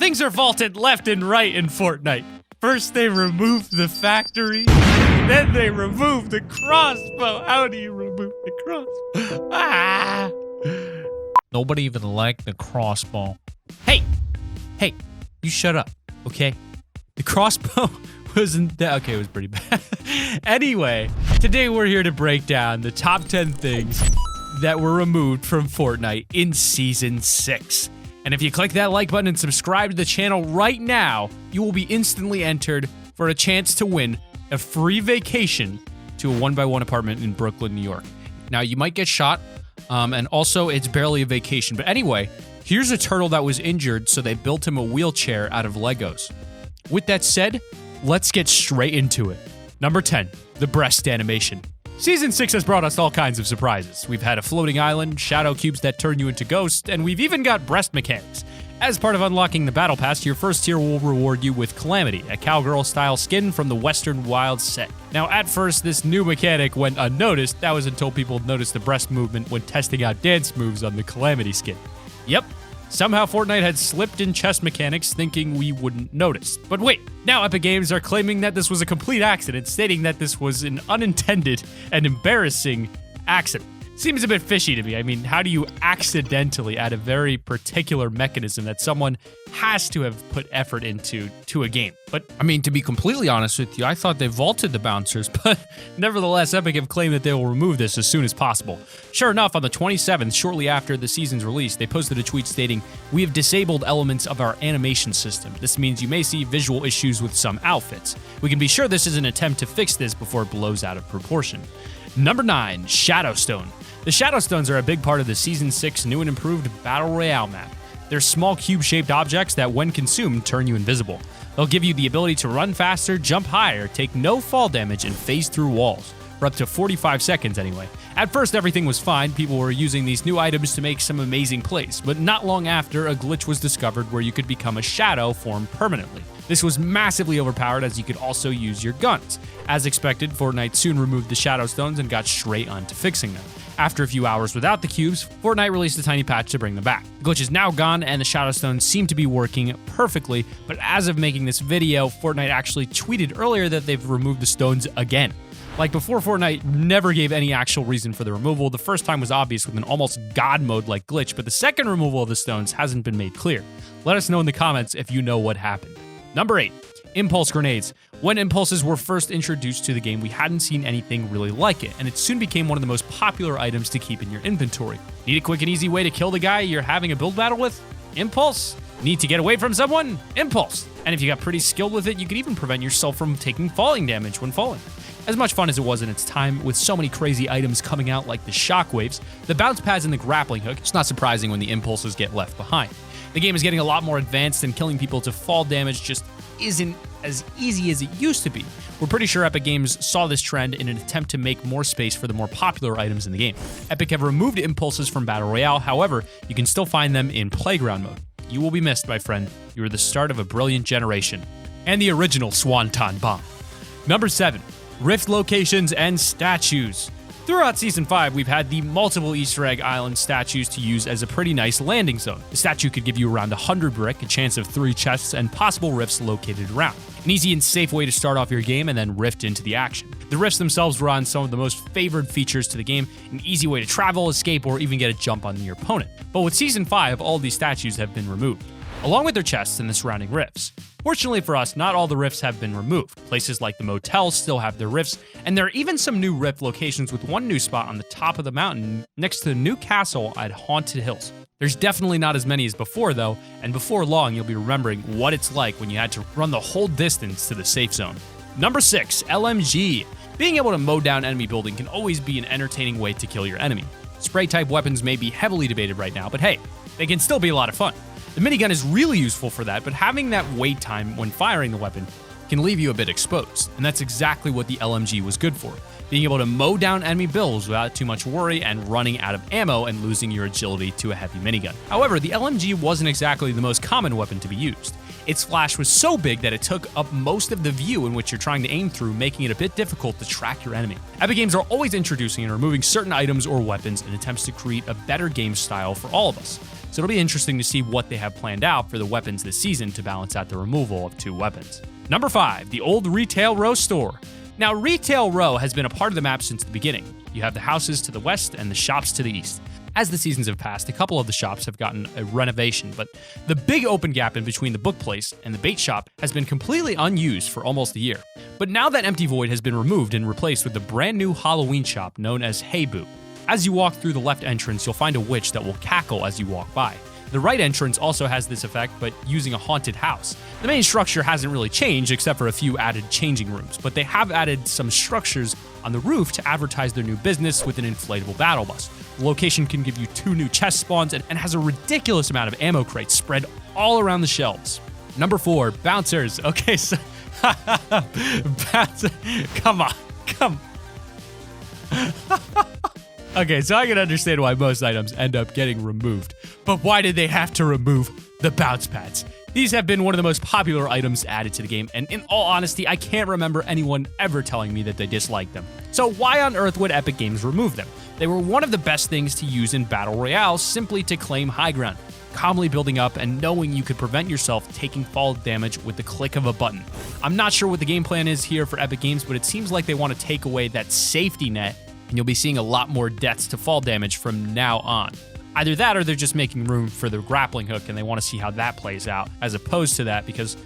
Things are vaulted left and right in Fortnite. First they remove the factory, then they remove the crossbow. How do you remove the crossbow? Ah! Nobody even liked the crossbow. Hey, you shut up, okay? The crossbow wasn't that, okay, it was pretty bad. Anyway, today we're here to break down the top 10 things that were removed from Fortnite in Season 6. And if you click that like button and subscribe to the channel right now, you will be instantly entered for a chance to win a free vacation to a 1x1 apartment in Brooklyn, New York. Now, you might get shot, and also it's barely a vacation. But anyway, here's a turtle that was injured, so they built him a wheelchair out of Legos. With that said, let's get straight into it. Number 10, the breast animation. Season 6 has brought us all kinds of surprises. We've had a floating island, shadow cubes that turn you into ghosts, and we've even got breast mechanics. As part of unlocking the Battle Pass, your first tier will reward you with Calamity, a cowgirl-style skin from the Western Wilds set. Now, at first, this new mechanic went unnoticed. That was until people noticed the breast movement when testing out dance moves on the Calamity skin. Yep. Somehow Fortnite had slipped in chest mechanics thinking we wouldn't notice. But wait, now Epic Games are claiming that this was a complete accident, stating that this was an unintended and embarrassing accident. Seems a bit fishy to me. I mean, how do you accidentally add a very particular mechanism that someone has to have put effort into to a game? But, I mean, to be completely honest with you, I thought they vaulted the bouncers, but nevertheless, Epic have claimed that they will remove this as soon as possible. Sure enough, on the 27th, shortly after the season's release, they posted a tweet stating, "We have disabled elements of our animation system. This means you may see visual issues with some outfits. We can be sure this is an attempt to fix this before it blows out of proportion." Number 9, Shadowstone. The Shadowstones are a big part of the Season 6 new and improved Battle Royale map. They're small cube-shaped objects that, when consumed, turn you invisible. They'll give you the ability to run faster, jump higher, take no fall damage, and phase through walls. For up to 45 seconds anyway. At first, everything was fine. People were using these new items to make some amazing plays, but not long after, a glitch was discovered where you could become a shadow form permanently. This was massively overpowered as you could also use your guns. As expected, Fortnite soon removed the Shadow Stones and got straight onto fixing them. After a few hours without the cubes, Fortnite released a tiny patch to bring them back. The glitch is now gone and the Shadow Stones seem to be working perfectly, but as of making this video, Fortnite actually tweeted earlier that they've removed the stones again. Like before, Fortnite never gave any actual reason for the removal. The first time was obvious with an almost god mode-like glitch, but the second removal of the stones hasn't been made clear. Let us know in the comments if you know what happened. Number 8, Impulse Grenades. When impulses were first introduced to the game, we hadn't seen anything really like it, and it soon became one of the most popular items to keep in your inventory. Need a quick and easy way to kill the guy you're having a build battle with? Impulse. Need to get away from someone? Impulse. And if you got pretty skilled with it, you could even prevent yourself from taking falling damage when falling. As much fun as it was in its time, with so many crazy items coming out like the shockwaves, the bounce pads and the grappling hook, it's not surprising when the impulses get left behind. The game is getting a lot more advanced, and killing people to fall damage just isn't as easy as it used to be. We're pretty sure Epic Games saw this trend in an attempt to make more space for the more popular items in the game. Epic have removed impulses from Battle Royale, however, you can still find them in Playground mode. You will be missed, my friend. You are the start of a brilliant generation. And the original Swanton Bomb. Number 7, Rift locations and statues. Throughout Season 5, we've had the multiple Easter Egg Island statues to use as a pretty nice landing zone. The statue could give you around 100 brick, a chance of 3 chests, and possible rifts located around. An easy and safe way to start off your game and then rift into the action. The rifts themselves were on some of the most favored features to the game, an easy way to travel, escape, or even get a jump on your opponent. But with Season 5, all these statues have been removed, along with their chests and the surrounding rifts. Fortunately for us, not all the rifts have been removed. Places like the motels still have their rifts, and there are even some new rift locations, with one new spot on the top of the mountain next to the new castle at Haunted Hills. There's definitely not as many as before though, and before long you'll be remembering what it's like when you had to run the whole distance to the safe zone. Number 6, LMG. Being able to mow down enemy building can always be an entertaining way to kill your enemy. Spray-type weapons may be heavily debated right now, but hey, they can still be a lot of fun. The minigun is really useful for that, but having that wait time when firing the weapon can leave you a bit exposed, and that's exactly what the LMG was good for. Being able to mow down enemy builds without too much worry and running out of ammo and losing your agility to a heavy minigun. However, the LMG wasn't exactly the most common weapon to be used. its flash was so big that it took up most of the view in which you're trying to aim through, making it a bit difficult to track your enemy. Epic Games are always introducing and removing certain items or weapons in attempts to create a better game style for all of us. So it'll be interesting to see what they have planned out for the weapons this season to balance out the removal of 2 weapons. Number 5, the old Retail Row store. Now, Retail Row has been a part of the map since the beginning. You have the houses to the west and the shops to the east. As the seasons have passed, a couple of the shops have gotten a renovation, but the big open gap in between the book place and the bait shop has been completely unused for almost a year. But now that empty void has been removed and replaced with the brand new Halloween shop known as Hey Boo. As you walk through the left entrance, you'll find a witch that will cackle as you walk by. The right entrance also has this effect, but using a haunted house. The main structure hasn't really changed except for a few added changing rooms, but they have added some structures on the roof to advertise their new business with an inflatable battle bus. The location can give you 2 new chest spawns and has a ridiculous amount of ammo crates spread all around the shelves. Number 4, bouncers. Okay, so bouncer. Come on. Okay, so I can understand why most items end up getting removed, but why did they have to remove the bounce pads? These have been one of the most popular items added to the game, and in all honesty, I can't remember anyone ever telling me that they disliked them. So why on earth would Epic Games remove them? They were one of the best things to use in Battle Royale simply to claim high ground, calmly building up and knowing you could prevent yourself taking fall damage with the click of a button. I'm not sure what the game plan is here for Epic Games, but it seems like they want to take away that safety net, and you'll be seeing a lot more deaths to fall damage from now on. Either that or they're just making room for the grappling hook and they want to see how that plays out, as opposed to that, because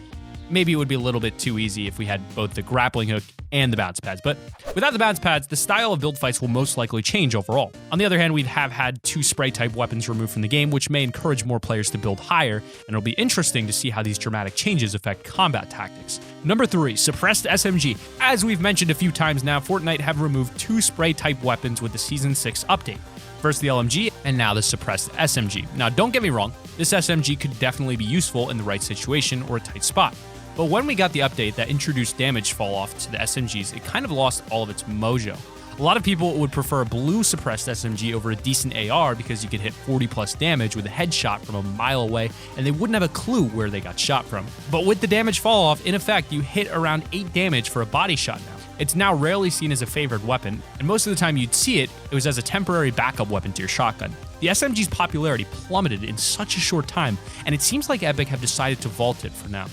maybe it would be a little bit too easy if we had both the grappling hook and the bounce pads. But without the bounce pads, the style of build fights will most likely change overall. On the other hand, we have had 2 spray-type weapons removed from the game, which may encourage more players to build higher, and it'll be interesting to see how these dramatic changes affect combat tactics. Number 3, suppressed SMG. As we've mentioned a few times now, Fortnite have removed 2 spray-type weapons with the Season 6 update. First the LMG, and now the suppressed SMG. Now don't get me wrong, this SMG could definitely be useful in the right situation or a tight spot. But when we got the update that introduced damage fall off to the SMGs, it kind of lost all of its mojo. A lot of people would prefer a blue suppressed SMG over a decent AR because you could hit 40 plus damage with a headshot from a mile away and they wouldn't have a clue where they got shot from. But with the damage fall off, in effect, you hit around 8 damage for a body shot now. It's now rarely seen as a favored weapon, and most of the time you'd see it, it was as a temporary backup weapon to your shotgun. The SMG's popularity plummeted in such a short time, and it seems like Epic have decided to vault it for now.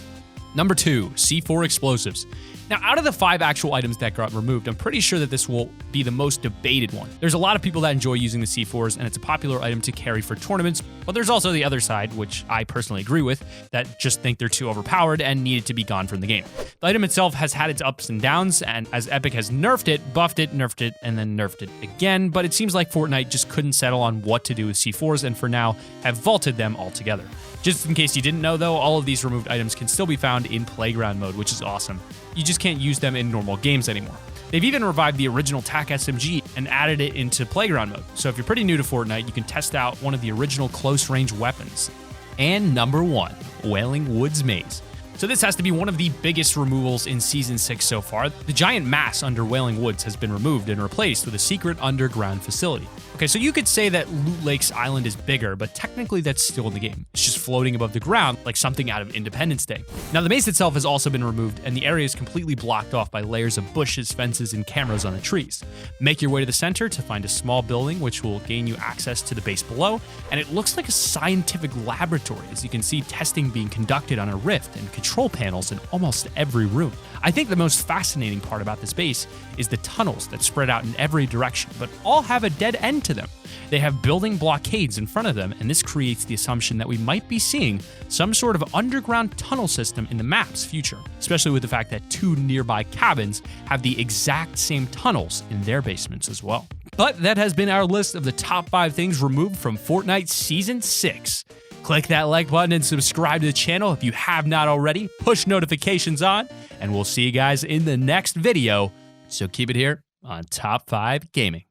Number 2, C4 explosives. Now, out of the 5 actual items that got removed, I'm pretty sure that this will be the most debated one. There's a lot of people that enjoy using the C4s, and it's a popular item to carry for tournaments, but there's also the other side, which I personally agree with, that just think they're too overpowered and needed to be gone from the game. The item itself has had its ups and downs, and as Epic has nerfed it, buffed it, nerfed it, and then nerfed it again, but it seems like Fortnite just couldn't settle on what to do with C4s, and for now, have vaulted them altogether. Just in case you didn't know though, all of these removed items can still be found in Playground mode, which is awesome. You just can't use them in normal games anymore. They've even revived the original TAC SMG and added it into Playground mode. So if you're pretty new to Fortnite, you can test out one of the original close range weapons. And number 1, Wailing Woods Maze. So this has to be one of the biggest removals in Season 6 so far. The giant mass under Wailing Woods has been removed and replaced with a secret underground facility. Okay, so you could say that Loot Lake's island is bigger, but technically that's still in the game. It's just floating above the ground like something out of Independence Day. Now the maze itself has also been removed and the area is completely blocked off by layers of bushes, fences, and cameras on the trees. Make your way to the center to find a small building which will gain you access to the base below, and it looks like a scientific laboratory as you can see testing being conducted on a rift and control panels in almost every room. I think the most fascinating part about this base is the tunnels that spread out in every direction, but all have a dead end to them. They have building blockades in front of them, and this creates the assumption that we might be seeing some sort of underground tunnel system in the map's future, especially with the fact that 2 nearby cabins have the exact same tunnels in their basements as well. But that has been our list of the top 5 things removed from Fortnite Season 6. Click that like button and subscribe to the channel if you have not already. Push notifications on, and we'll see you guys in the next video. So keep it here on Top 5 Gaming.